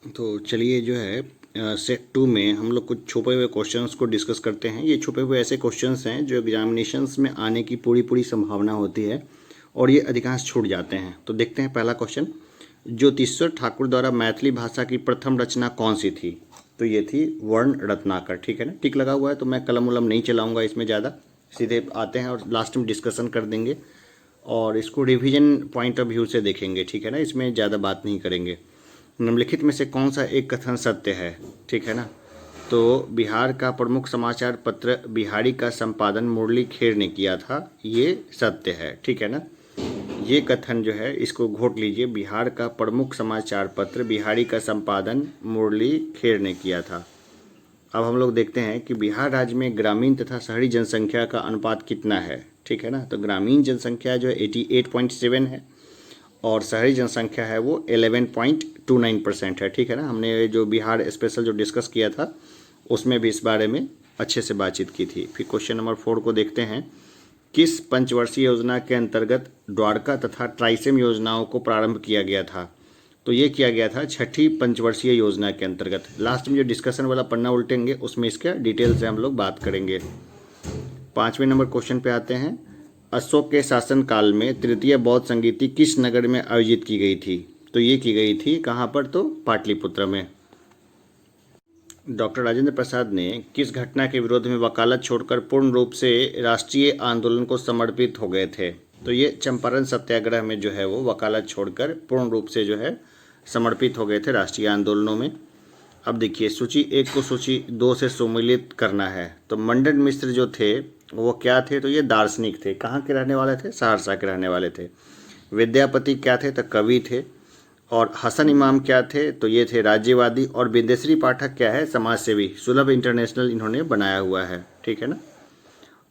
तो चलिए जो है सेट 2 में हम लोग कुछ छुपे हुए क्वेश्चंस को डिस्कस करते हैं। ये छुपे हुए ऐसे क्वेश्चंस हैं जो एग्जामिनेशंस में आने की पूरी पूरी संभावना होती है और ये अधिकांश छूट जाते हैं। तो देखते हैं पहला क्वेश्चन, ज्योतिश्वर ठाकुर द्वारा मैथिली भाषा की प्रथम रचना कौन सी थी? तो ये थी वर्ण रत्नाकर। ठीक है ना, टिक लगा हुआ है तो मैं कलम उलम नहीं चलाऊंगा इसमें ज़्यादा, सीधे आते हैं और लास्ट में डिस्कशन कर देंगे और इसको रिवीजन पॉइंट ऑफ व्यू से देखेंगे। ठीक है ना, इसमें ज़्यादा बात नहीं करेंगे। निम्नलिखित में से कौन सा एक कथन सत्य है? ठीक है ना, तो बिहार का प्रमुख समाचार पत्र बिहारी का संपादन मुरली खेर ने किया था, ये सत्य है। ठीक है ना, ये कथन जो है इसको घोट लीजिए, बिहार का प्रमुख समाचार पत्र बिहारी का संपादन मुरली खेर ने किया था। अब हम लोग देखते हैं कि बिहार राज्य में ग्रामीण तथा शहरी जनसंख्या का अनुपात कितना है। ठीक है ना, तो ग्रामीण जनसंख्या जो है 88.7 है और शहरी जनसंख्या है वो 11.29% है। ठीक है ना, हमने जो बिहार स्पेशल जो डिस्कस किया था उसमें भी इस बारे में अच्छे से बातचीत की थी। फिर क्वेश्चन नंबर 4 को देखते हैं, किस पंचवर्षीय योजना के अंतर्गत द्वारका तथा ट्राइसेम योजनाओं को प्रारंभ किया गया था? तो ये किया गया था छठी पंचवर्षीय योजना के अंतर्गत। लास्ट में जो डिस्कशन वाला पन्ना उल्टेंगे उसमें इसका डिटेल से हम लोग बात करेंगे। 5वें नंबर क्वेश्चन पे आते हैं, अशोक के शासनकाल में तृतीय बौद्ध संगीति किस नगर में आयोजित की गई थी? तो ये की गई थी कहाँ पर? तो पाटलिपुत्र में। डॉक्टर राजेंद्र प्रसाद ने किस घटना के विरोध में वकालत छोड़कर पूर्ण रूप से राष्ट्रीय आंदोलन को समर्पित हो गए थे? तो ये चंपारण सत्याग्रह में जो है वो वकालत छोड़कर पूर्ण रूप से जो है समर्पित हो गए थे राष्ट्रीय आंदोलनों में। अब देखिए, सूची 1 को सूची 2 से सम्मिलित करना है। तो मंडन मिश्र जो थे वो क्या थे? तो ये दार्शनिक थे। कहाँ के रहने वाले थे? सहरसा के रहने वाले थे। विद्यापति क्या थे? तो कवि थे। और हसन इमाम क्या थे? तो ये थे राज्यवादी। और बिंदेश्वरी पाठक क्या है? समाज सेवी। सुलभ इंटरनेशनल इन्होंने बनाया हुआ है। ठीक है ना।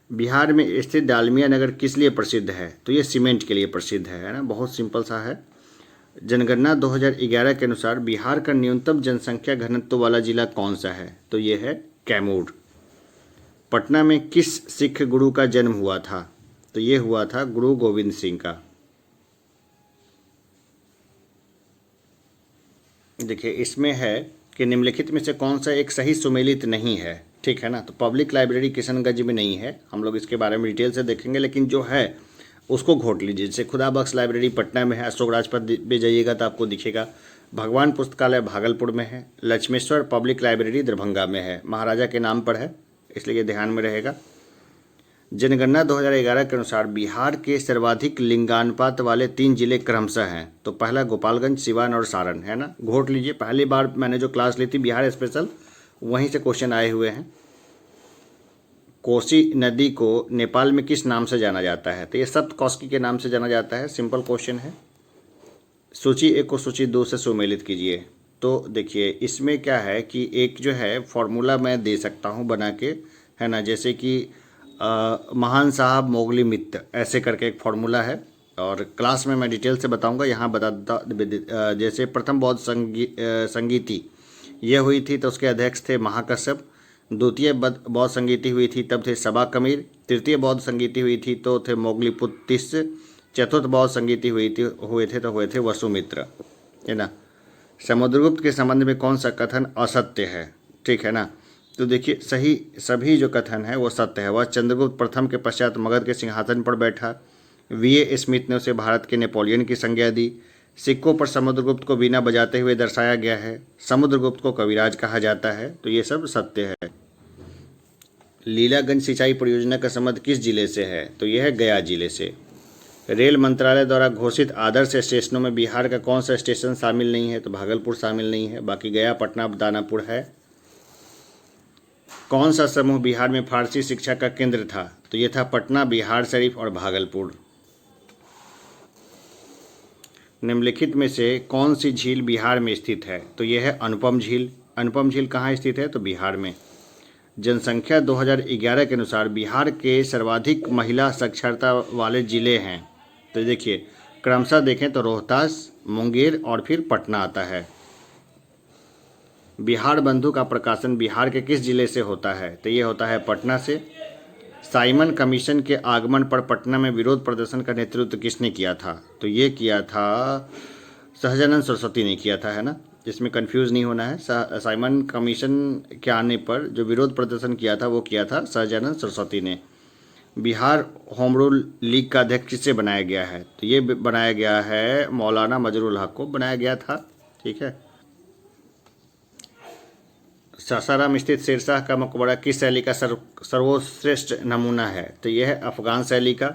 बिहार में स्थित डालमिया नगर किस लिए प्रसिद्ध है? तो ये सीमेंट के लिए प्रसिद्ध है ना, बहुत सिंपल सा है। जनगणना 2011 के अनुसार बिहार का न्यूनतम जनसंख्या घनत्व वाला जिला कौन सा है? तो ये है कैमूर। पटना में किस सिख गुरु का जन्म हुआ था? तो ये हुआ था गुरु गोविंद सिंह का। देखिए, इसमें है कि निम्नलिखित में से कौन सा एक सही सुमेलित नहीं है? ठीक है ना, तो पब्लिक लाइब्रेरी किशनगंज में नहीं है, हम लोग इसके बारे में डिटेल से देखेंगे, लेकिन जो है उसको घोट लीजिए। जैसे खुदा बख्श लाइब्रेरी पटना में है, अशोक राजपथ पे जाइएगा तो आपको दिखेगा। भगवान पुस्तकालय भागलपुर में है। लक्ष्मेश्वर पब्लिक लाइब्रेरी दरभंगा में है, महाराजा के नाम पर है, इसलिए ध्यान में रहेगा। जनगणना 2011 के अनुसार बिहार के सर्वाधिक लिंगानुपात वाले 3 जिले क्रमशः हैं। तो पहला गोपालगंज, सिवान और सारण है ना, घोट लीजिए। पहली बार मैंने जो क्लास ली थी बिहार स्पेशल, वहीं से क्वेश्चन आए हुए हैं। कोसी नदी को नेपाल में किस नाम से जाना जाता है? तो ये सप्तकोशी के नाम से जाना जाता है। सिंपल क्वेश्चन है। सूची 1 को सूची 2 से सुमेलित कीजिए। तो देखिए, इसमें क्या है कि एक जो है फॉर्मूला मैं दे सकता हूँ बना के, है ना, जैसे कि महान साहब मोगली मित्त ऐसे करके एक फॉर्मूला है, और क्लास में मैं डिटेल से बताऊंगा। यहाँ बता जैसे प्रथम बौद्ध संगीति ये हुई थी तो उसके अध्यक्ष थे महाकश्यप। द्वितीय बौद्ध संगीति हुई थी तब थे सबा कमीर। तृतीय बौद्ध संगीति हुई थी तो थे मोगलीपुत्र तिस्य। चतुर्थ बौद्ध संगीति हुए थे वसुमित्र, है ना। समुद्रगुप्त के संबंध में कौन सा कथन असत्य है? ठीक है ना, तो देखिए सही सभी जो कथन है वो सत्य है। वह चंद्रगुप्त प्रथम के पश्चात मगध के सिंहासन पर बैठा। वीए स्मिथ ने उसे भारत के नेपोलियन की संज्ञा दी। सिक्कों पर समुद्रगुप्त को वीणा बजाते हुए दर्शाया गया है। समुद्रगुप्त को कविराज कहा जाता है। तो ये सब सत्य है। लीलागंज सिंचाई परियोजना का संबंध किस जिले से है? तो यह है गया जिले से। रेल मंत्रालय द्वारा घोषित आदर्श स्टेशनों में बिहार का कौन सा स्टेशन शामिल नहीं है? तो भागलपुर शामिल नहीं है, बाकी गया, पटना, दानापुर है। कौन सा समूह बिहार में फारसी शिक्षा का केंद्र था? तो ये था पटना, बिहार शरीफ और भागलपुर। निम्नलिखित में से कौन सी झील बिहार में स्थित है? तो यह है अनुपम झील। अनुपम झील कहाँ स्थित है? तो बिहार में। जनसंख्या 2011 के अनुसार बिहार के सर्वाधिक महिला साक्षरता वाले जिले हैं। तो देखिए क्रमशः देखें तो रोहतास, मुंगेर और फिर पटना आता है। बिहार बंधु का प्रकाशन बिहार के किस जिले से होता है? तो ये होता है पटना से। साइमन कमीशन के आगमन पर पटना में विरोध प्रदर्शन का नेतृत्व किसने किया था? तो ये किया था सहजानंद सरस्वती ने किया था, है ना। जिसमें कंफ्यूज नहीं होना है। साइमन कमीशन के आने पर जो विरोध प्रदर्शन किया था वो किया था सहजानंद सरस्वती ने। बिहार होम रूल लीग का अध्यक्ष किसे बनाया गया है? तो ये बनाया गया है मौलाना मजरुल हक को बनाया गया था। ठीक है। सासाराम स्थित शेरशाह का मकबरा किस शैली का सर्वश्रेष्ठ नमूना है? तो यह है अफगान शैली का।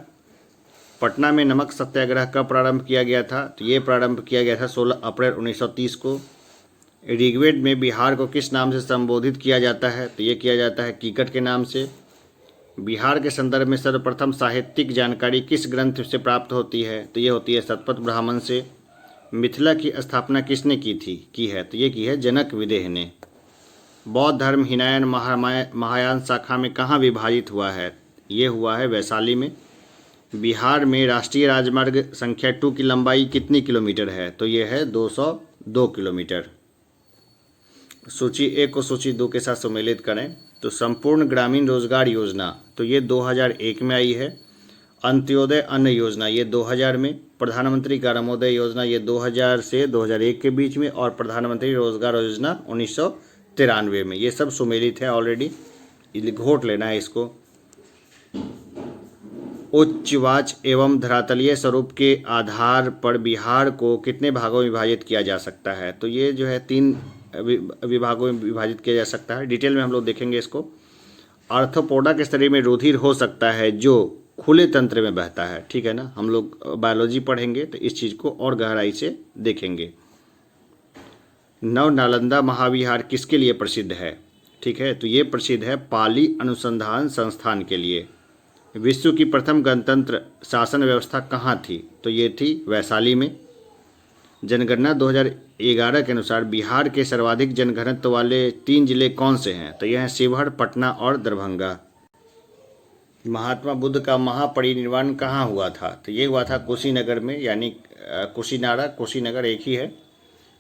पटना में नमक सत्याग्रह कब प्रारंभ किया गया था? तो ये प्रारंभ किया गया था 16 अप्रैल 1930 को। ऋग्वेद में बिहार को किस नाम से संबोधित किया जाता है? तो ये किया जाता है कीकट के नाम से। बिहार के संदर्भ में सर्वप्रथम साहित्यिक जानकारी किस ग्रंथ से प्राप्त होती है? तो ये होती है शतपथ ब्राह्मण से। मिथिला की स्थापना किसने की है? तो ये की है जनक विदेह ने। बौद्ध धर्म हीनयान महायान शाखा में कहाँ विभाजित हुआ है? ये हुआ है वैशाली में। बिहार में राष्ट्रीय राजमार्ग संख्या 2 की लंबाई कितनी किलोमीटर है? तो ये है 202 किलोमीटर। सूची 1 को सूची 2 के साथ सम्मिलित करें। तो संपूर्ण ग्रामीण रोजगार योजना तो ये 2001 में आई है। अंत्योदय अन्न योजना ये 2000 में। प्रधानमंत्री ग्रामोदय योजना ये 2000 से 2001 के बीच में। और प्रधानमंत्री रोजगार योजना 1993 में। ये सब सुमेलित है ऑलरेडी, घोट लेना है इसको। उच्च वाच एवं धरातलीय स्वरूप के आधार पर बिहार को कितने भागों में विभाजित किया जा सकता है? तो ये जो है 3 विभागों में विभाजित किया जा सकता है। डिटेल में हम लोग देखेंगे इसको। आर्थ्रोपोडा के शरीर में रुधिर हो सकता है जो खुले तंत्र में बहता है। ठीक है ना, हम लोग बायोलॉजी पढ़ेंगे तो इस चीज़ को और गहराई से देखेंगे। नव नालंदा महाविहार किसके लिए प्रसिद्ध है? ठीक है, तो ये प्रसिद्ध है पाली अनुसंधान संस्थान के लिए। विश्व की प्रथम गणतंत्र शासन व्यवस्था कहाँ थी? तो ये थी वैशाली में। जनगणना 2011 के अनुसार बिहार के सर्वाधिक जनघनत्व वाले 3 जिले कौन से हैं? तो यह हैं शिवहर, पटना और दरभंगा। महात्मा बुद्ध का महापरिनिर्वाण कहाँ हुआ था? तो ये हुआ था कुशीनगर में, यानी कुशीनगर एक ही है।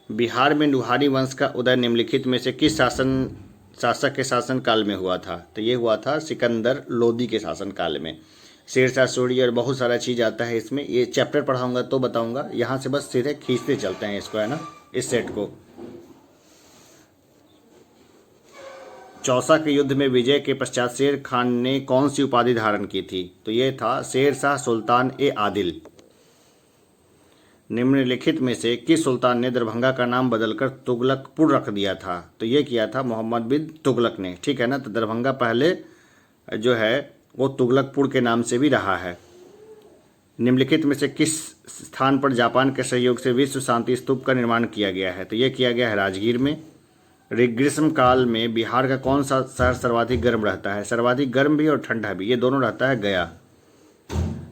बिहार में लुहारी वंश का उदय निम्नलिखित में से किस शासक के शासनकाल में हुआ था? तो ये हुआ था सिकंदर लोदी के शासनकाल में। शेरशाह सूरी और बहुत सारा चीज़ आता है इसमें। ये चैप्टर पढ़ाऊंगा तो बताऊंगा, यहाँ से बस सीधे खींचते चलते हैं इसको, है ना, इस सेट को। चौसा के युद्ध में विजय के पश्चात शेर खान ने कौन सी उपाधि धारण की थी? तो ये था शेरशाह सुल्तान ए आदिल। निम्नलिखित में से किस सुल्तान ने दरभंगा का नाम बदलकर तुगलकपुर रख दिया था? तो ये किया था मोहम्मद बिन तुगलक ने। ठीक है ना, तो दरभंगा पहले जो है वो तुगलकपुर के नाम से भी रहा है। निम्नलिखित में से किस स्थान पर जापान के सहयोग से विश्व शांति स्तूप का निर्माण किया गया है? तो ये किया गया है राजगीर में। ग्रीष्म काल में बिहार का कौन सा शहर सर्वाधिक गर्म रहता है? सर्वाधिक गर्म भी और ठंडा भी, ये दोनों रहता है गया।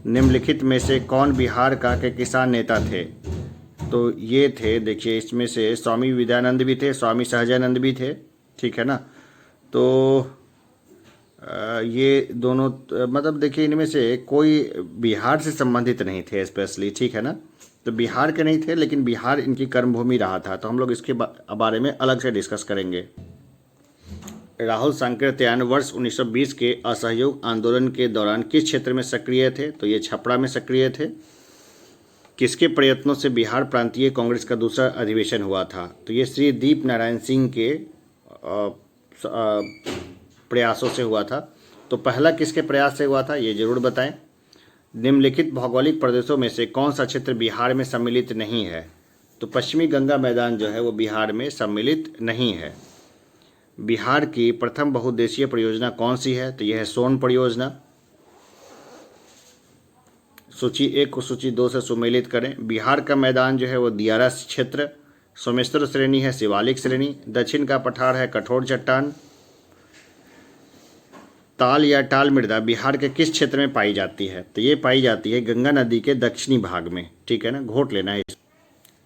निम्नलिखित में से कौन बिहार के किसान नेता थे? तो ये थे, देखिए इसमें से स्वामी विद्यानंद भी थे, स्वामी सहजानंद भी थे। ठीक है ना, तो ये दोनों मतलब देखिए इनमें से कोई बिहार से संबंधित नहीं थे स्पेशली। ठीक है ना, तो बिहार के नहीं थे, लेकिन बिहार इनकी कर्मभूमि रहा था, तो हम लोग इसके बारे में अलग से डिस्कस करेंगे। राहुल सांकृत्यायन वर्ष 1920 के असहयोग आंदोलन के दौरान किस क्षेत्र में सक्रिय थे? तो ये छपरा में सक्रिय थे। किसके प्रयत्नों से बिहार प्रांतीय कांग्रेस का दूसरा अधिवेशन हुआ था? तो ये श्री दीप नारायण सिंह के प्रयासों से हुआ था। तो पहला किसके प्रयास से हुआ था, ये जरूर बताएं। निम्नलिखित भौगोलिक प्रदेशों में से कौन सा क्षेत्र बिहार में सम्मिलित नहीं है? तो पश्चिमी गंगा मैदान जो है वो बिहार में सम्मिलित नहीं है। बिहार की प्रथम बहुउद्देशीय परियोजना कौन सी है? तो यह है सोन परियोजना। सूची 1 को सूची 2 से सुमेलित करें। बिहार का मैदान जो है वो दियारा क्षेत्र। सोमेश्वर श्रेणी है शिवालिक श्रेणी। दक्षिण का पठार है कठोर चट्टान। ताल या टाल मृदा बिहार के किस क्षेत्र में पाई जाती है? तो ये पाई जाती है गंगा नदी के दक्षिणी भाग में। ठीक है ना, घोट लेना है।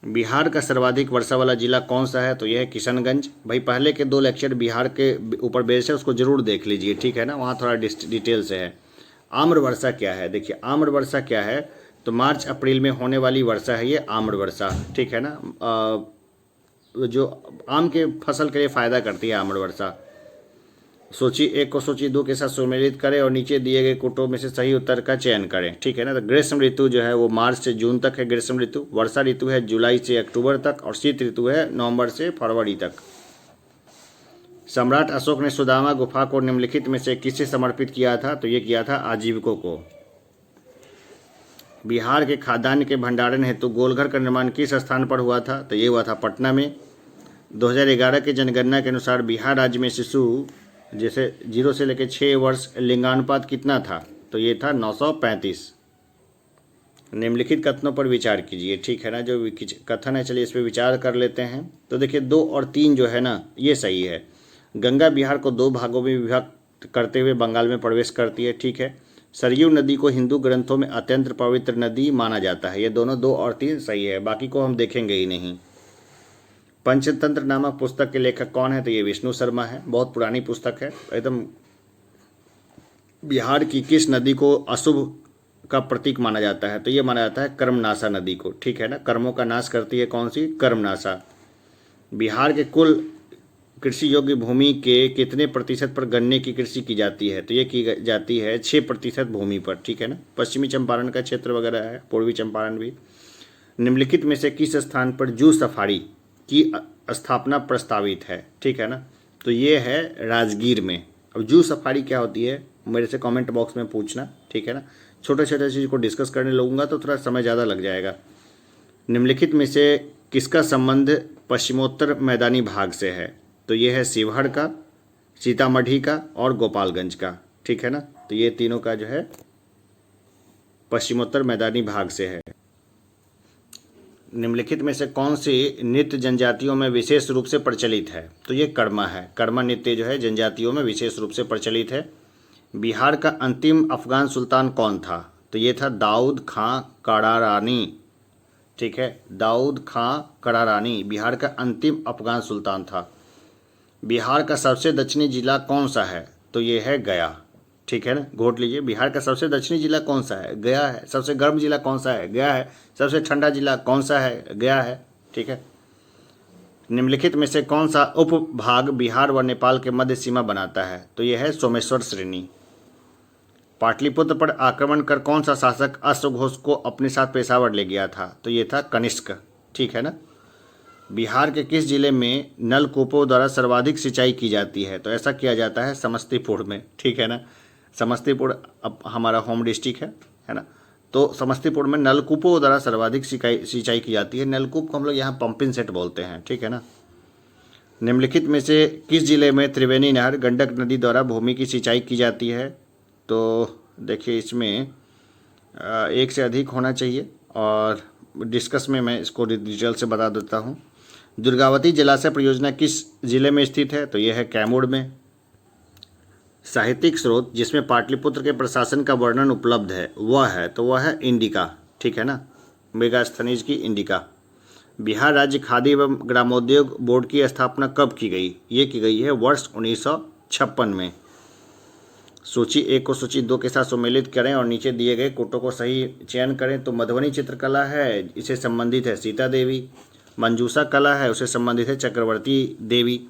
बिहार का सर्वाधिक वर्षा वाला जिला कौन सा है? तो यह है किशनगंज। भाई पहले के 2 लेक्चर बिहार के ऊपर बेस है, उसको जरूर देख लीजिए। ठीक है ना, वहाँ थोड़ा डिटेल से है। आम्र वर्षा क्या है? देखिए आम्र वर्षा क्या है, तो मार्च अप्रैल में होने वाली वर्षा है ये आम्र वर्षा। ठीक है ना, जो आम के फसल के लिए फ़ायदा करती है आम्र वर्षा। सूची 1 को सूची 2 के साथ सम्मिलित करें और नीचे दिए गए कोटों में से सही उत्तर का चयन करें। ठीक है ना। तो ग्रीष्म ऋतु जो है वो मार्च से जून तक है ग्रीष्म ऋतु। वर्षा ऋतु है जुलाई से अक्टूबर तक और शीत ऋतु है नवंबर से फरवरी तक। सम्राट अशोक ने सुदामा गुफा को निम्नलिखित में से किसे समर्पित किया था? तो ये किया था आजीविकों को। बिहार के खाद्यान्न के भंडारण हेतु गोलघर का निर्माण किस स्थान पर हुआ था? तो ये हुआ था पटना में। 2011 की जनगणना के अनुसार बिहार राज्य में शिशु जैसे 0 से लेकर 6 वर्ष लिंगानुपात कितना था? तो ये था 935। निम्नलिखित कथनों पर विचार कीजिए। ठीक है ना। जो कथन है चलिए इस पर विचार कर लेते हैं। तो देखिए 2 और 3 जो है ना ये सही है। गंगा बिहार को 2 भागों में विभक्त करते हुए बंगाल में प्रवेश करती है। ठीक है। सरयू नदी को हिंदू ग्रंथों में अत्यंत पवित्र नदी माना जाता है। ये दोनों 2 और 3 सही है, बाकी को हम देखेंगे ही नहीं। पंचतंत्र नामक पुस्तक के लेखक कौन है? तो ये विष्णु शर्मा है। बहुत पुरानी पुस्तक है। एकदम बिहार की किस नदी को अशुभ का प्रतीक माना जाता है? तो ये माना जाता है कर्मनाशा नदी को। ठीक है ना। कर्मों का नाश करती है कौन सी? कर्मनाशा। बिहार के कुल कृषि योग्य भूमि के कितने प्रतिशत पर गन्ने की कृषि की जाती है? तो ये की जाती है 6% भूमि पर। ठीक है ना। पश्चिमी चंपारण का क्षेत्र वगैरह है, पूर्वी चंपारण भी। निम्नलिखित में से किस स्थान पर जू सफारी की स्थापना प्रस्तावित है? ठीक है ना। तो ये है राजगीर में। अब जू सफारी क्या होती है मेरे से कमेंट बॉक्स में पूछना। ठीक है ना। छोटे छोटे चीज़ को डिस्कस करने लगूंगा तो थोड़ा समय ज़्यादा लग जाएगा। निम्नलिखित में से किसका संबंध पश्चिमोत्तर मैदानी भाग से है? तो ये है शिवहर का, सीतामढ़ी का और गोपालगंज का। ठीक है ना। तो ये तीनों का जो है पश्चिमोत्तर मैदानी भाग से है। निम्नलिखित में से कौन सी नृत्य जनजातियों में विशेष रूप से प्रचलित है? तो ये कर्मा है। कर्मा नृत्य जो है जनजातियों में विशेष रूप से प्रचलित है। बिहार का अंतिम अफगान सुल्तान कौन था? तो ये था दाऊद खां कड़ारानी। ठीक है। दाऊद खां कड़ारानी बिहार का अंतिम अफगान सुल्तान था। बिहार का सबसे दक्षिणी जिला कौन सा है? तो ये है गया। ठीक है ना। घोट लीजिए। बिहार का सबसे दक्षिणी जिला कौन सा है? गया है। सबसे गर्म जिला कौन सा है? गया है। सबसे ठंडा जिला कौन सा है? गया है। ठीक है। निम्नलिखित में से कौन सा उपभाग बिहार व नेपाल के मध्य सीमा बनाता है? तो यह है सोमेश्वर श्रेणी। पाटलिपुत्र पर आक्रमण कर कौन सा शासक अश्वघोष को अपने साथ पेशावर ले गया था? तो ये था कनिष्क। ठीक है ना। बिहार के किस जिले में नलकूपों द्वारा सर्वाधिक सिंचाई की जाती है? तो ऐसा किया जाता है समस्तीपुर में। ठीक है ना। समस्तीपुर अब हमारा होम डिस्ट्रिक्ट है ना। तो समस्तीपुर में नलकूपों द्वारा सर्वाधिक सिंचाई की जाती है। नलकूप को हम लोग यहाँ पंपिंग सेट बोलते हैं। ठीक है ना। निम्नलिखित में से किस जिले में त्रिवेणी नहर गंडक नदी द्वारा भूमि की सिंचाई की जाती है? तो देखिए इसमें एक से अधिक होना चाहिए और डिस्कस में मैं इसको डिटेल से बता देता हूँ। दुर्गावती जलाशय परियोजना किस जिले में स्थित है? तो यह है कैमूर में। साहित्यिक स्रोत जिसमें पाटलिपुत्र के प्रशासन का वर्णन उपलब्ध है वह है इंडिका। ठीक है ना। मेगास्थनीज की इंडिका। बिहार राज्य खादी एवं ग्रामोद्योग बोर्ड की स्थापना कब की गई? ये की गई है वर्ष 1956 में। सूची 1 को सूची 2 के साथ सम्मिलित करें और नीचे दिए गए कोटों को सही चयन करें। तो मधुबनी चित्रकला है, इसे संबंधित है सीता देवी। मंजूषा कला है, उससे संबंधित है चक्रवर्ती देवी।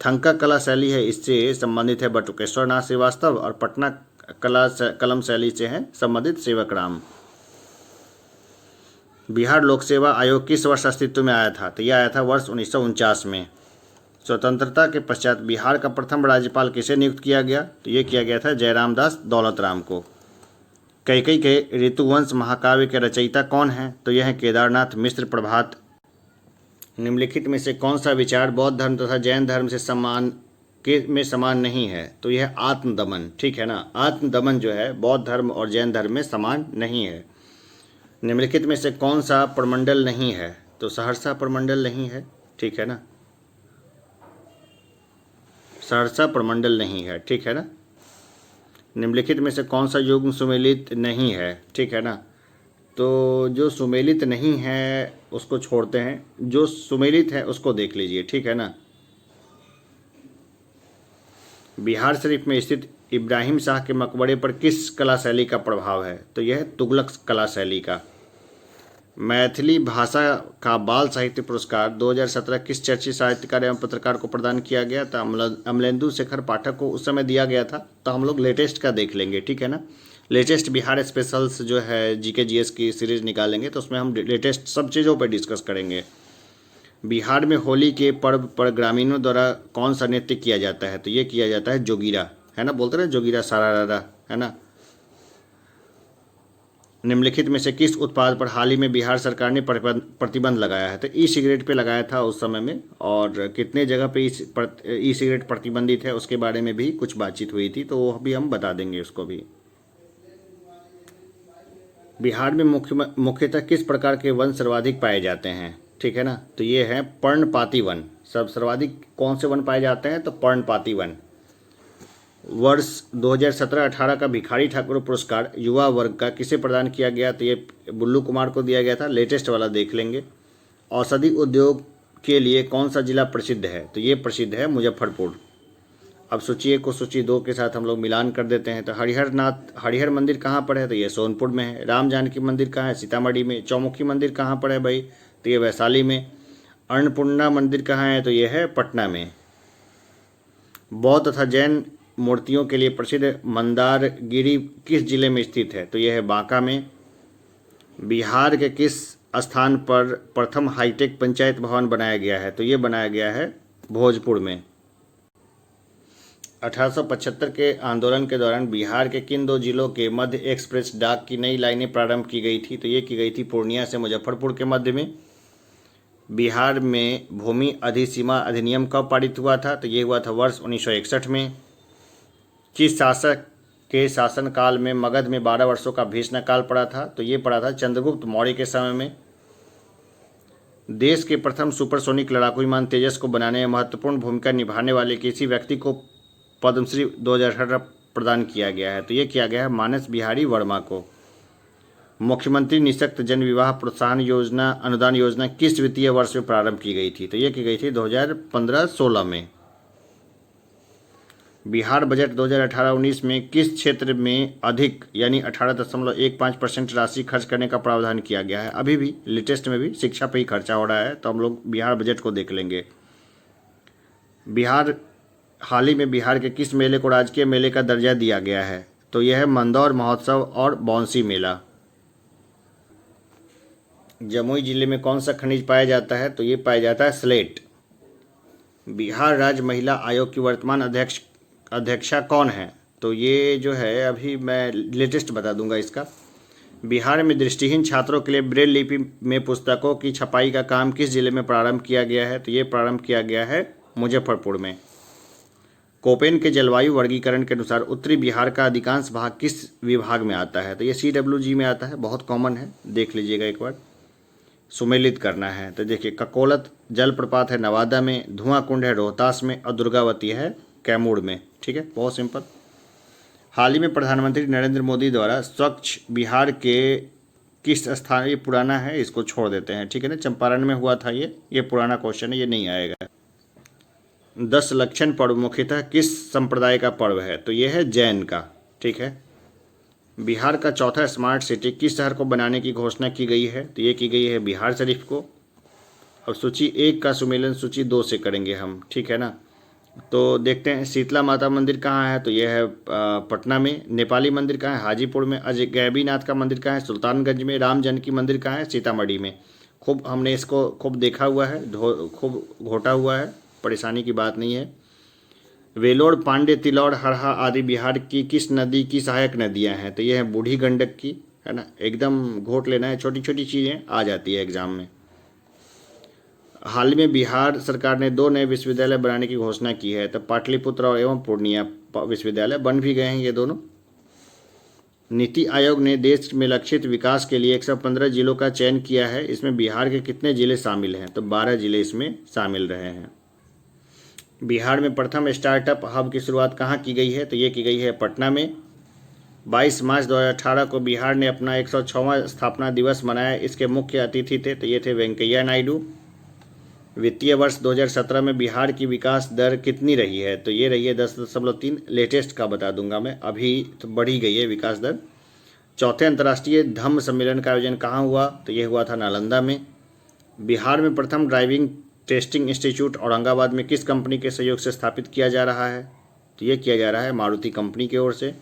थंका कला शैली है, इससे संबंधित है बटुकेश्वर नाथ श्रीवास्तव। और पटना कलम शैली से है संबंधित सेवक राम। बिहार लोक सेवा आयोग किस वर्ष अस्तित्व में आया था? तो यह आया था वर्ष 1949 में। स्वतंत्रता के पश्चात बिहार का प्रथम राज्यपाल किसे नियुक्त किया गया? तो ये किया गया था जयराम दास दौलत राम को। कैकेयी के ऋतुवंश महाकाव्य के रचयिता कौन है? तो यह है केदारनाथ मिश्र प्रभात। निम्नलिखित में से कौन सा विचार बौद्ध धर्म तथा जैन धर्म से समान नहीं है? तो यह आत्मदमन। ठीक है ना। आत्मदमन जो है बौद्ध धर्म और जैन धर्म में समान नहीं है। निम्नलिखित में से कौन सा प्रमंडल नहीं है? तो सहरसा प्रमंडल नहीं है। ठीक है ना। सहरसा प्रमंडल नहीं है। ठीक है ना। निम्नलिखित में से कौन सा युग्म सुमेलित नहीं है? ठीक है ना। तो जो सुमेलित नहीं है उसको छोड़ते हैं, जो सुमेलित है उसको देख लीजिए। ठीक है ना। बिहार शरीफ में स्थित इब्राहिम शाह के मकबरे पर किस कला शैली का प्रभाव है? तो यह तुगलक कला शैली का। मैथिली भाषा का बाल साहित्य पुरस्कार 2017 किस चर्चित साहित्यकार एवं पत्रकार को प्रदान किया गया था? अमलेंदु शेखर पाठक को उस समय दिया गया था। तो हम लोग लेटेस्ट का देख लेंगे, ठीक है ना। लेटेस्ट बिहार स्पेशल्स जो है जीके जीएस की सीरीज निकालेंगे, तो उसमें हम लेटेस्ट सब चीज़ों पर डिस्कस करेंगे। बिहार में होली के पर्व पर ग्रामीणों द्वारा कौन सा नृत्य किया जाता है? तो ये किया जाता है जोगीरा, है ना, बोलते रहे जोगीरा सारा, है ना। निम्नलिखित में से किस उत्पाद पर हाल ही में बिहार सरकार ने प्रतिबंध लगाया है? तो ई सिगरेट पे लगाया था उस समय में, और कितने जगह पे ई सिगरेट प्रतिबंधित है उसके बारे में भी कुछ बातचीत हुई थी, तो वो भी हम बता देंगे उसको भी। बिहार में मुख्यतः किस प्रकार के वन सर्वाधिक पाए जाते हैं? ठीक है ना, तो ये है पर्णपाती वन। सर्वाधिक कौन से वन पाए जाते हैं? तो पर्णपाती वन। वर्ष 2017-18 का भिखारी ठाकुर पुरस्कार युवा वर्ग का किसे प्रदान किया गया? तो ये बुल्लू कुमार को दिया गया था। लेटेस्ट वाला देख लेंगे। औषधि उद्योग के लिए कौन सा जिला प्रसिद्ध है? तो ये प्रसिद्ध है मुजफ्फरपुर। अब सूची 1 को सूची 2 के साथ हम लोग मिलान कर देते हैं। तो हरिहर मंदिर कहाँ पर है? तो ये सोनपुर में है। राम जानकी मंदिर कहाँ है? सीतामढ़ी में। चौमुखी मंदिर कहाँ पर है भाई? तो ये वैशाली में। अन्नपूर्णा मंदिर कहाँ है? तो ये है पटना में। बौद्ध तथा जैन मूर्तियों के लिए प्रसिद्ध मंदारगिरी किस जिले में स्थित है? तो यह है बांका में। बिहार के किस स्थान पर प्रथम हाईटेक पंचायत भवन बनाया गया है? तो ये बनाया गया है भोजपुर में। 1875 के आंदोलन के दौरान बिहार के किन 2 जिलों के मध्य एक्सप्रेस डाक की नई लाइनें प्रारंभ की गई थी? तो ये की गई थी पूर्णिया से मुजफ्फरपुर के मध्य में। बिहार में भूमि अधिसीमा अधिनियम कब पारित हुआ था? तो ये हुआ था वर्ष 1961 में। किस शासक के शासनकाल में मगध में 12 वर्षों का भीषणकाल पड़ा था? तो ये पड़ा था चंद्रगुप्त मौर्य के समय में। देश के प्रथम सुपरसोनिक लड़ाकू विमान तेजस को बनाने में महत्वपूर्ण भूमिका निभाने वाले किसी व्यक्ति को पद्मश्री 2018 प्रदान किया गया है? तो ये किया गया है मानस बिहारी वर्मा को। मुख्यमंत्री निःशक्त जन विवाह प्रोत्साहन योजना अनुदान योजना किस वित्तीय वर्ष में प्रारंभ की गई थी? तो ये की गई थी 2015-16 में। बिहार बजट 2018-19 में किस क्षेत्र में अधिक यानी 18.15% राशि खर्च करने का प्रावधान किया गया है? अभी भी लेटेस्ट में भी शिक्षा पे ही खर्चा हो रहा है, तो हम लोग बिहार बजट को देख लेंगे। हाल ही में बिहार के किस मेले को राजकीय मेले का दर्जा दिया गया है? तो यह है मंदौर महोत्सव और बौंसी मेला। जमुई जिले में कौन सा खनिज पाया जाता है? तो ये पाया जाता है स्लेट। बिहार राज्य महिला आयोग की वर्तमान अध्यक्षा कौन है? तो ये जो है अभी मैं लेटेस्ट बता दूंगा इसका। बिहार में दृष्टिहीन छात्रों के लिए ब्रेल लिपि में पुस्तकों की छपाई का काम किस जिले में प्रारंभ किया गया है? तो ये प्रारंभ किया गया है मुजफ्फरपुर में। कोपेन के जलवायु वर्गीकरण के अनुसार उत्तरी बिहार का अधिकांश भाग किस विभाग में आता है? तो ये CWG में आता है, बहुत कॉमन है, देख लीजिएगा एक बार, सुमेलित करना है। तो देखिए, ककोलत जलप्रपात है नवादा में, धुआं कुंड है रोहतास में, और दुर्गावती है कैमूर में। ठीक है, बहुत सिंपल। हाल ही में प्रधानमंत्री नरेंद्र मोदी द्वारा स्वच्छ बिहार के किस स्थान, ये पुराना है, इसको छोड़ देते हैं, ठीक है ना, चंपारण में हुआ था ये पुराना क्वेश्चन है, ये नहीं आएगा। 10 लक्षण पर्व मुख्यतः किस संप्रदाय का पर्व है? तो ये है जैन का। ठीक है। बिहार का चौथा स्मार्ट सिटी किस शहर को बनाने की घोषणा की गई है? तो ये की गई है बिहार शरीफ को। अब सूची 1 का सुमेलन सूची 2 से करेंगे हम, ठीक है ना। तो देखते हैं शीतला माता मंदिर कहाँ है? तो यह है पटना में। नेपाली मंदिर कहाँ है? हाजीपुर में। अजय गैबीनाथ का मंदिर कहाँ है? सुल्तानगंज में। राम जानकी मंदिर कहाँ है? सीतामढ़ी में। खूब हमने इसको खूब देखा हुआ है, खूब घोटा हुआ है, परेशानी की बात नहीं है। वेलोर, पांडे, तिलौर, हरहा आदि बिहार की किस नदी की सहायक नदियां हैं? तो ये है बूढ़ी गंडक की, है ना, एकदम घोट लेना है, छोटी छोटी चीज़ें आ जाती है एग्जाम में। हाल ही में बिहार सरकार ने 2 नए विश्वविद्यालय बनाने की घोषणा की है। तो पाटलिपुत्र और एवं पूर्णिया विश्वविद्यालय बन भी गए हैं ये दोनों। नीति आयोग ने देश में लक्षित विकास के लिए 115 जिलों का चयन किया है। इसमें बिहार के कितने जिले शामिल हैं? तो 12 जिले इसमें शामिल रहे हैं। बिहार में प्रथम स्टार्टअप हब की शुरुआत कहाँ की गई है? तो ये की गई है पटना में। 22 मार्च 2018 को बिहार ने अपना 106वां स्थापना दिवस मनाया। इसके मुख्य अतिथि थे, तो ये थे वेंकैया नायडू। वित्तीय वर्ष 2017 में बिहार की विकास दर कितनी रही है? तो ये रही है 10.3। लेटेस्ट का बता दूंगा मैं, अभी तो बढ़ी गई है विकास दर। चौथे अंतर्राष्ट्रीय धम्म सम्मेलन का आयोजन कहाँ हुआ? तो ये हुआ था नालंदा में। बिहार में प्रथम ड्राइविंग टेस्टिंग इंस्टीट्यूट औरंगाबाद में किस कंपनी के सहयोग से स्थापित किया जा रहा है? तो ये किया जा रहा है मारुति कंपनी की ओर से।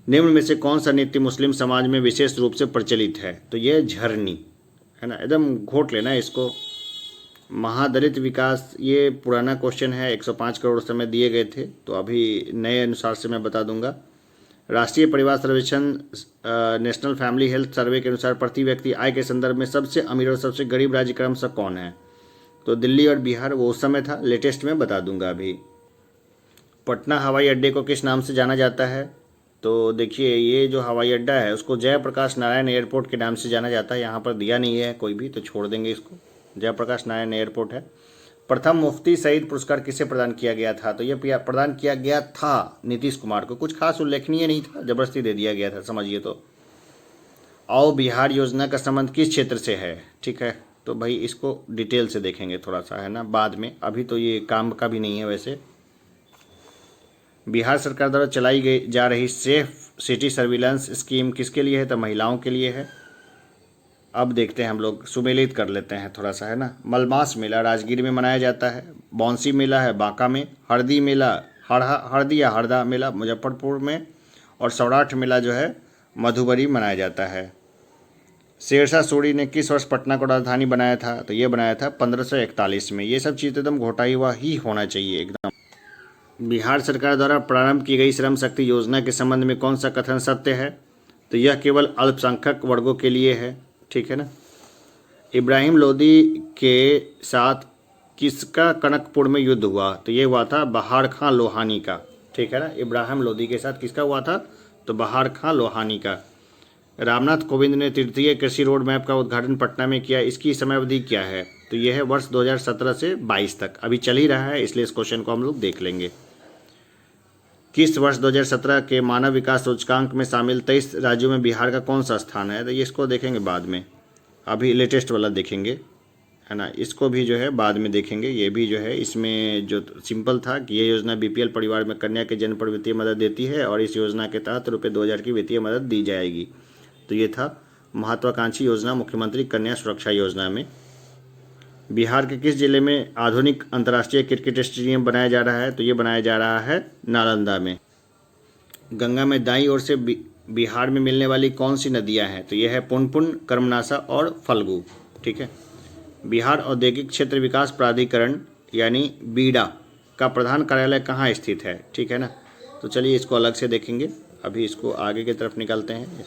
निम्न में से कौन सा नृत्य मुस्लिम समाज में विशेष रूप से प्रचलित है? तो ये झरनी है ना, एकदम घोट लेना है इसको। महादलित विकास, ये पुराना क्वेश्चन है, 105 करोड़ समय दिए गए थे, तो अभी नए अनुसार से मैं बता दूंगा। राष्ट्रीय परिवार सर्वेक्षण नेशनल फैमिली हेल्थ सर्वे के अनुसार प्रति व्यक्ति आय के संदर्भ में सबसे अमीर और सबसे गरीब राज्य क्रमशः कौन है? तो दिल्ली और बिहार, वो उस समय था, लेटेस्ट में बता दूंगा अभी। पटना हवाई अड्डे को किस नाम से जाना जाता है? तो देखिए, ये जो हवाई अड्डा है उसको जयप्रकाश नारायण एयरपोर्ट के नाम से जाना जाता है। यहाँ पर दिया नहीं है कोई भी, तो छोड़ देंगे इसको। जयप्रकाश नारायण एयरपोर्ट है। प्रथम मुफ्ती सईद पुरस्कार किसे प्रदान किया गया था? तो ये प्रदान किया गया था नीतीश कुमार को। कुछ खास उल्लेखनीय नहीं था, जबरदस्ती दे दिया गया था, समझिए। तो आओ बिहार योजना का संबंध किस क्षेत्र से है? ठीक है, तो भाई इसको डिटेल से देखेंगे थोड़ा सा, है ना, बाद में। अभी तो ये काम का भी नहीं है वैसे। बिहार सरकार द्वारा चलाई गई जा रही सेफ सिटी सर्विलांस स्कीम किसके लिए है? तो महिलाओं के लिए है। अब देखते हैं, हम लोग सुमेलित कर लेते हैं थोड़ा सा, है ना। मलमास मेला राजगीर में मनाया जाता है। बौंसी मेला है बांका में। हरदी मेला, हरदी या हरदा मेला मुजफ्फरपुर में। और सौराठ मेला जो है मधुबनी मनाया जाता है। शेरशाह सूरी ने किस वर्ष पटना को राजधानी बनाया था? तो ये बनाया था 1541 में। ये सब चीज़ एकदम घोटाई हुआ ही होना चाहिए एकदम। बिहार सरकार द्वारा प्रारंभ की गई श्रम शक्ति योजना के संबंध में कौन सा कथन सत्य है? तो यह केवल अल्पसंख्यक वर्गों के लिए है, ठीक है ना। इब्राहिम लोदी के साथ किसका कनकपुर में युद्ध हुआ? तो ये हुआ था बहार खां लोहानी का, ठीक है ना। इब्राहिम लोदी के साथ किसका हुआ था? तो बहार खां लोहानी का। रामनाथ कोविंद ने तृतीय कृषि रोड मैप का उद्घाटन पटना में किया। इसकी समयावधि क्या है? तो यह है वर्ष 2017 से 22 तक, अभी चल ही रहा है, इसलिए इस क्वेश्चन को हम लोग देख लेंगे। किस वर्ष 2017 के मानव विकास सूचकांक में शामिल 23 राज्यों में बिहार का कौन सा स्थान है? तो ये इसको देखेंगे बाद में, अभी लेटेस्ट वाला देखेंगे, है ना। इसको भी जो है बाद में देखेंगे। ये भी जो है, इसमें जो सिंपल था कि ये योजना बीपीएल परिवार में कन्या के जन्म पर वित्तीय मदद देती है और इस योजना के तहत रुपये 2000 की वित्तीय मदद दी जाएगी। तो ये था महत्वाकांक्षी योजना मुख्यमंत्री कन्या सुरक्षा योजना में। बिहार के किस जिले में आधुनिक अंतर्राष्ट्रीय क्रिकेट स्टेडियम बनाया जा रहा है? तो ये बनाया जा रहा है नालंदा में। गंगा में दाईं ओर से बिहार में मिलने वाली कौन सी नदियां हैं? तो ये है पुनपुन, कर्मनासा और फल्गु, ठीक है। बिहार औद्योगिक क्षेत्र विकास प्राधिकरण यानी बीडा का प्रधान कार्यालय कहाँ स्थित है? ठीक है ना। तो चलिए इसको अलग से देखेंगे, अभी इसको आगे की तरफ निकालते हैं।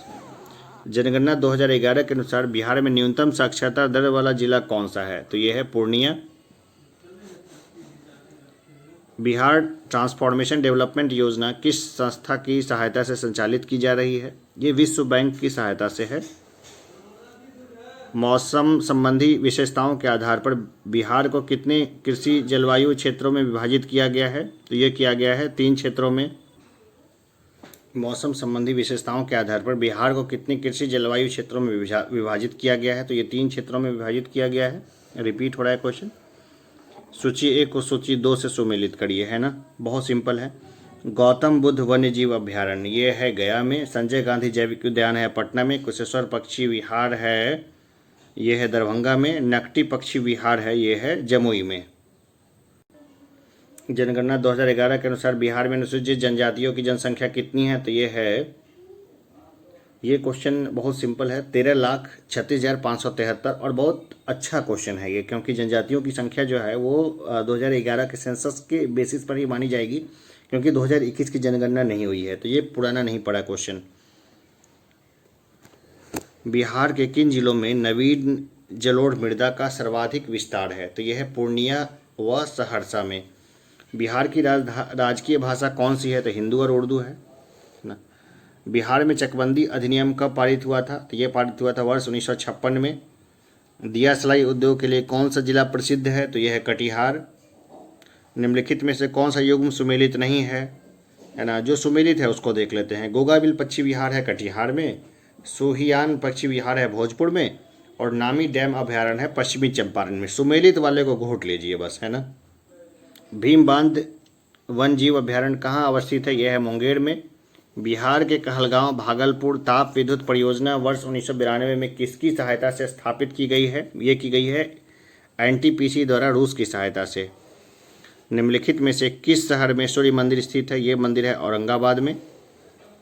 जनगणना 2011 के अनुसार बिहार में न्यूनतम साक्षरता दर वाला जिला कौन सा है? तो ये है पूर्णिया। बिहार ट्रांसफॉर्मेशन डेवलपमेंट योजना किस संस्था की सहायता से संचालित की जा रही है? ये विश्व बैंक की सहायता से है। मौसम संबंधी विशेषताओं के आधार पर बिहार को कितने कृषि जलवायु क्षेत्रों में विभाजित किया गया है? तो ये किया गया है 3 क्षेत्रों में। मौसम संबंधी विशेषताओं के आधार पर बिहार को कितने कृषि जलवायु क्षेत्रों में विभाजित किया गया है? तो ये 3 क्षेत्रों में विभाजित किया गया है। रिपीट हो रहा है क्वेश्चन। सूची 1 को सूची 2 से सुमेलित करिए, है ना, बहुत सिंपल है। गौतम बुद्ध वन्य जीव अभ्यारण्य ये है गया में। संजय गांधी जैविक उद्यान है पटना में। कुशेश्वर पक्षी विहार है, ये है दरभंगा में। नकटी पक्षी विहार है, ये है जमुई में। जनगणना 2011 के अनुसार बिहार में अनुसूचित जनजातियों की जनसंख्या कितनी है? तो ये क्वेश्चन बहुत सिंपल है, 13,36,573। और बहुत अच्छा क्वेश्चन है ये, क्योंकि जनजातियों की संख्या जो है वो 2011 के सेंसस के बेसिस पर ही मानी जाएगी, क्योंकि 2021 की जनगणना नहीं हुई है। तो ये पुराना नहीं पड़ा क्वेश्चन। बिहार के किन जिलों में नवीन जलोढ़ मृदा का सर्वाधिक विस्तार है? तो यह है पूर्णिया व सहरसा में। बिहार की राजकीय भाषा कौन सी है? तो हिंदी और उर्दू है ना। बिहार में चकबंदी अधिनियम कब पारित हुआ था? तो ये पारित हुआ था वर्ष 1956 में। दिया सिलाई उद्योग के लिए कौन सा जिला प्रसिद्ध है? तो यह है कटिहार। निम्नलिखित में से कौन सा युग्म सुमेलित नहीं है ना। जो सुमेलित है उसको देख लेते हैं। गोगाबिल पक्षी विहार है कटिहार में। सोहियान पक्षी विहार है भोजपुर में। और नामी डैम अभ्यारण्य है पश्चिमी चंपारण में। सुमेलित वाले को घोट लीजिए बस, है ना। भीम बांध वन जीव अभ्यारण्य कहाँ अवस्थित है? यह है मुंगेर में। बिहार के कहलगांव भागलपुर ताप विद्युत परियोजना वर्ष 1992 में किसकी सहायता से स्थापित की गई है? ये की गई है एनटीपीसी द्वारा रूस की सहायता से। निम्नलिखित में से किस शहर में सूर्य मंदिर स्थित है? ये मंदिर है औरंगाबाद में।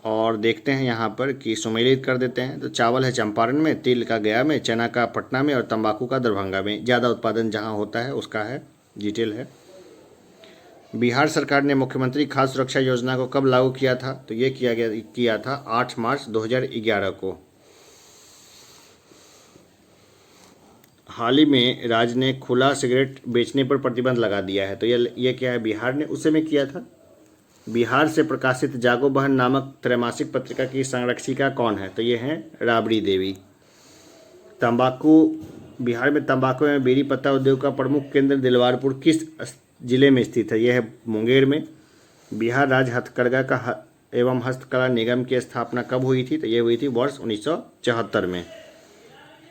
और देखते हैं यहाँ पर कि सुमेलित कर देते हैं। तो चावल है चंपारण में, तिल का गया में, चना का पटना में और तंबाकू का दरभंगा में। ज़्यादा उत्पादन जहाँ होता है उसका है डिटेल है। बिहार सरकार ने मुख्यमंत्री खाद्य सुरक्षा योजना को कब लागू किया था? तो ये किया था 8 मार्च 2011 को। हाल ही में राज्य ने खुला सिगरेट बेचने पर प्रतिबंध लगा दिया है। तो ये क्या है? बिहार ने उस समय किया था। बिहार से प्रकाशित जागो बहन नामक त्रैमासिक पत्रिका की संरक्षिका कौन है? तो ये हैं राबड़ी देवी। तंबाकू, बिहार में तंबाकू एवं बीड़ी पत्ता उद्योग का प्रमुख केंद्र दिलवारपुर किस जिले में स्थित है? यह है मुंगेर में। बिहार राज्य हथकरघा एवं हस्तकला निगम की स्थापना कब हुई थी? तो ये हुई थी वर्ष 1974 में।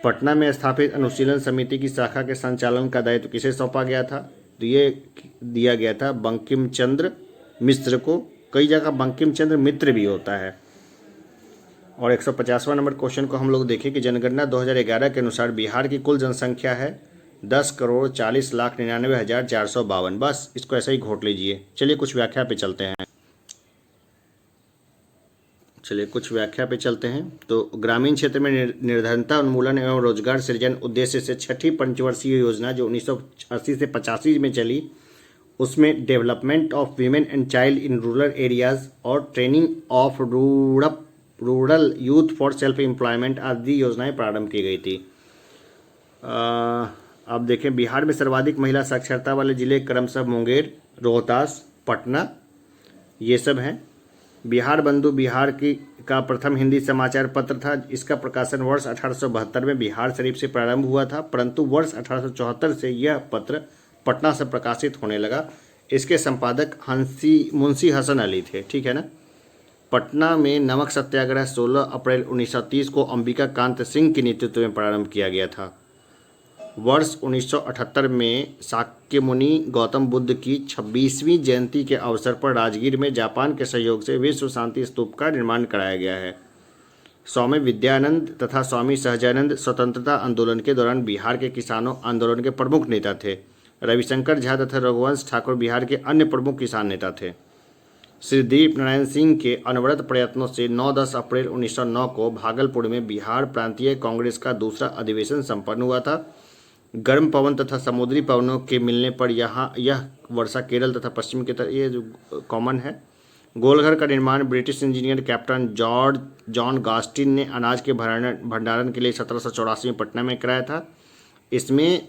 पटना में स्थापित अनुशीलन समिति की शाखा के संचालन का दायित्व किसे सौंपा गया था? तो ये दिया गया था बंकिम चंद्र मिश्र को। कई जगह बंकिम चंद्र मित्र भी होता है। और 150वां नंबर क्वेश्चन को हम लोग देखें कि जनगणना 2011 के अनुसार बिहार की कुल जनसंख्या है 10,40,99,452। बस इसको ऐसा ही घोट लीजिए। चलिए कुछ व्याख्या पे चलते हैं। तो ग्रामीण क्षेत्र में निर्धनता उन्मूलन एवं रोजगार सृजन उद्देश्य से छठी पंचवर्षीय योजना जो 1980 से 85 में चली, उसमें development of women and child in rural areas और training of rural youth for self employment आदि योजनाएं प्रारंभ की गई थी। अब देखें, बिहार में सर्वाधिक महिला साक्षरता वाले जिले क्रमशः मुंगेर, रोहतास, पटना, ये सब हैं। बिहार बंधु बिहार का प्रथम हिंदी समाचार पत्र था। इसका प्रकाशन वर्ष 1872 में बिहार शरीफ से प्रारंभ हुआ था, परंतु वर्ष 1874 से यह पत्र पटना से प्रकाशित होने लगा। इसके संपादक मुंशी हसन अली थे, ठीक है ना। पटना में नमक सत्याग्रह 16 अप्रैल 1930 को अंबिका कांत सिंह के नेतृत्व में प्रारंभ किया गया था। वर्ष 1978 में शाक्य मुनि गौतम बुद्ध की 26वीं जयंती के अवसर पर राजगीर में जापान के सहयोग से विश्व शांति स्तूप का निर्माण कराया गया है। स्वामी विद्यानंद तथा स्वामी सहजानंद स्वतंत्रता आंदोलन के दौरान बिहार के किसानों आंदोलन के प्रमुख नेता थे। रविशंकर झा तथा रघुवंश ठाकुर बिहार के अन्य प्रमुख किसान नेता थे। श्री दिलीप नारायण सिंह के अनवरत प्रयत्नों से 9-10 अप्रैल 1909 को भागलपुर में बिहार प्रांतीय कांग्रेस का दूसरा अधिवेशन संपन्न हुआ था। गर्म पवन तथा समुद्री पवनों के मिलने पर यह वर्षा केरल तथा पश्चिम की तरफ ये जो कॉमन है। गोलघर का निर्माण ब्रिटिश इंजीनियर कैप्टन जॉन गास्टिन ने अनाज के भंडारण के लिए 1784 में पटना में कराया था। इसमें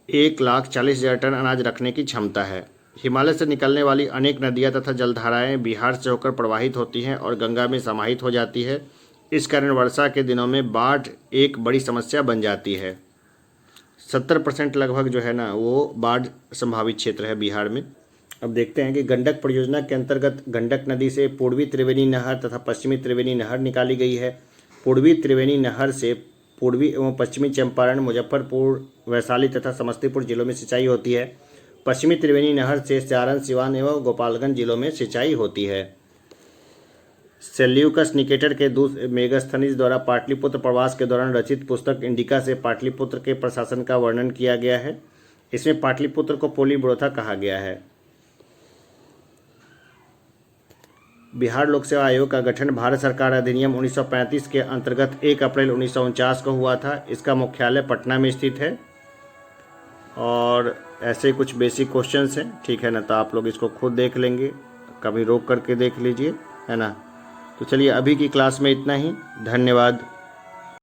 1,40,000 टन अनाज रखने की क्षमता है। हिमालय से निकलने वाली अनेक नदियां तथा जलधाराएं बिहार से होकर प्रवाहित होती हैं और गंगा में समाहित हो जाती है। इस कारण वर्षा के दिनों में बाढ़ एक बड़ी समस्या बन जाती है। 70% लगभग जो है ना वो बाढ़ संभावित क्षेत्र है बिहार में। अब देखते हैं कि गंडक परियोजना के अंतर्गत गंडक नदी से पूर्वी त्रिवेणी नहर तथा पश्चिमी त्रिवेणी नहर निकाली गई है। पूर्वी त्रिवेणी नहर से पूर्वी एवं पश्चिमी चंपारण, मुजफ्फरपुर, वैशाली तथा समस्तीपुर जिलों में सिंचाई होती है। पश्चिमी त्रिवेणी नहर से सारण, सिवान एवं गोपालगंज जिलों में सिंचाई होती है। सेल्यूकस निकेटर के मेगास्थनीज द्वारा पाटलिपुत्र प्रवास के दौरान रचित पुस्तक इंडिका से पाटलिपुत्र के प्रशासन का वर्णन किया गया है। इसमें पाटलिपुत्र को पोलीब्रोथा कहा गया है। बिहार लोक सेवा आयोग का गठन भारत सरकार अधिनियम 1935 के अंतर्गत 1 अप्रैल 1949 को हुआ था। इसका मुख्यालय पटना में स्थित है। और ऐसे कुछ बेसिक क्वेश्चंस हैं, ठीक है ना। तो आप लोग इसको खुद देख लेंगे, कभी रोक करके देख लीजिए, है ना। तो चलिए अभी की क्लास में इतना ही। धन्यवाद।